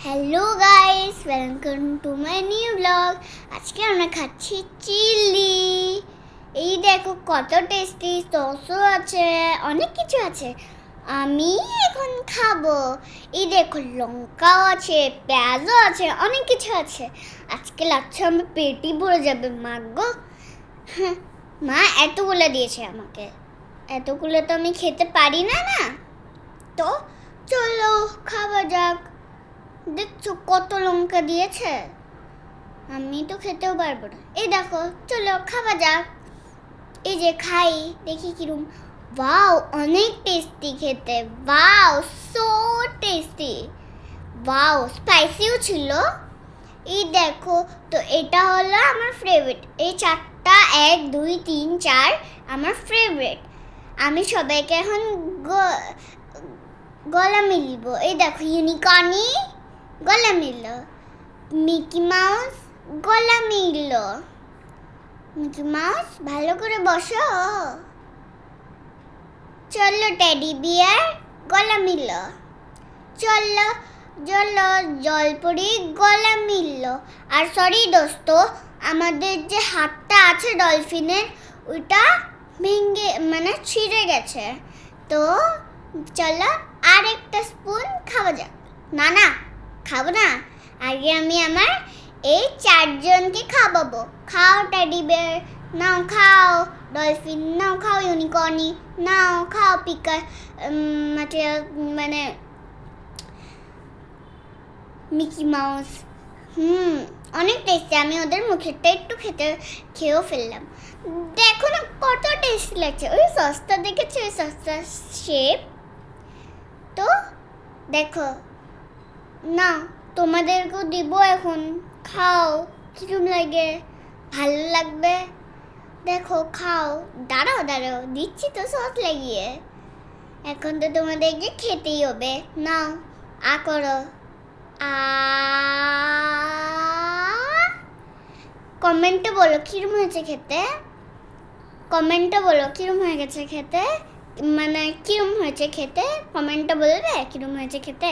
Hello guys, welcome to my new blog. আজকে আমরা খাচ্ছি চিলি। এই দেখো কত টেস্টি, সসও আছে, অনেক কিছু আছে। আমি এখন খাবো। এই দেখো লঙ্কাও আছে, পেঁয়াজও আছে, অনেক কিছু আছে। আজকে লাগছে আমার পেটই ভরে যাবে। মা গো, মা এতগুলো দিয়েছে আমাকে। এতগুলো তো আমি খেতে পারি না। তো চলো খাওয়া যাক। দেখছো কত লঙ্কা দিয়েছে, আমি তো খেতেও পারবো না। এই দেখো, চলো খাওয়া যাক। এই যে খাই, দেখি কিরম। ওয়াও, অনেক টেস্টি খেতে। Wow, so tasty. ওয়াও, স্পাইসিও ছিল। এই দেখো, তো এটা হলো আমার ফেভারিট। এই চারটা 1 2 3 4 আমার ফেভারিট। আমি সবাইকে এখন গলা মিলিব। এই দেখো, ইউনিকর্নি গলা মিলল, মিকি মাউস গলা মিলল। মিকি মাউস ভালো করে বসো। চলো টেডি বিয়ার গলা মিলল। চলো চলো জলপরি গলা মিলল। আর সরি দোস্ত, আমাদের যে হাতটা আছে ডলফিনের, ওইটা ভেঙে মানে ছিঁড়ে গেছে। তো চলো আর একটা স্পুন খাওয়া যাক। না খাবো না, আগে আমি আমার এই 4 জনকে খাওয়াবো। খাও টেডি বেয়ার, নাও খাও। ডলফিন নাও খাও। ইউনিকর্নি নাও খাও। পিকা মানে মিকি মাউস। অনেক টেস্টি। আমি ওদের মুখেরটা একটু খেয়েও ফেললাম। দেখো না কত টেস্টি লাগছে। ওই সসটা দেখেছো, ওই সসটার শেপ। তো দেখো না, তোমাদেরকেও দিব এখন। খাও, কিরম লাগে, ভালো লাগবে। দেখো খাও। দাঁড়াও দিচ্ছি তো সস লাগিয়ে। এখন তো তোমাদেরকে খেতেই হবে। নাও, করো। কমেন্টে বলো কিরম হয়েছে খেতে। কমেন্টে বলো কিরম হয়ে গেছে খেতে, মানে কিরম হয়েছে খেতে। কমেন্টে বলবে কিরম হয়েছে খেতে।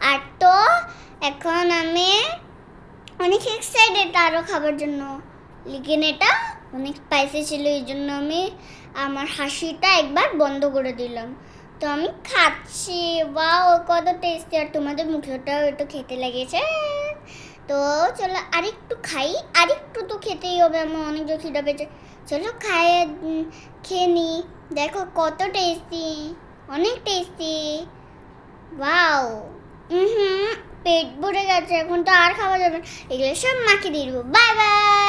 আর তো এখন আমি অনেক এক্সাইটেড আরও খাবার জন্য। লেকিন এটা অনেক স্পাইসি ছিল, এই জন্য আমি আমার হাসিটা একবার বন্ধ করে দিলাম। তো আমি খাচ্ছি। বাও, কত টেস্টি। আর তোমাদের মুখেটাও একটু খেতে লেগেছে। তো চলো আরেকটু খাই। আরেকটু তো খেতেই হবে, আমার অনেক জোর খিদা পেয়েছে। চলো খেয়ে নি। দেখো কত টেস্টি, অনেক টেস্টি। ওয়াও, পেট ভরে গেছে। এখন তো আর খাওয়া যাবে না। এগুলো সব মাকে দিয়ে দেবো। Bye bye.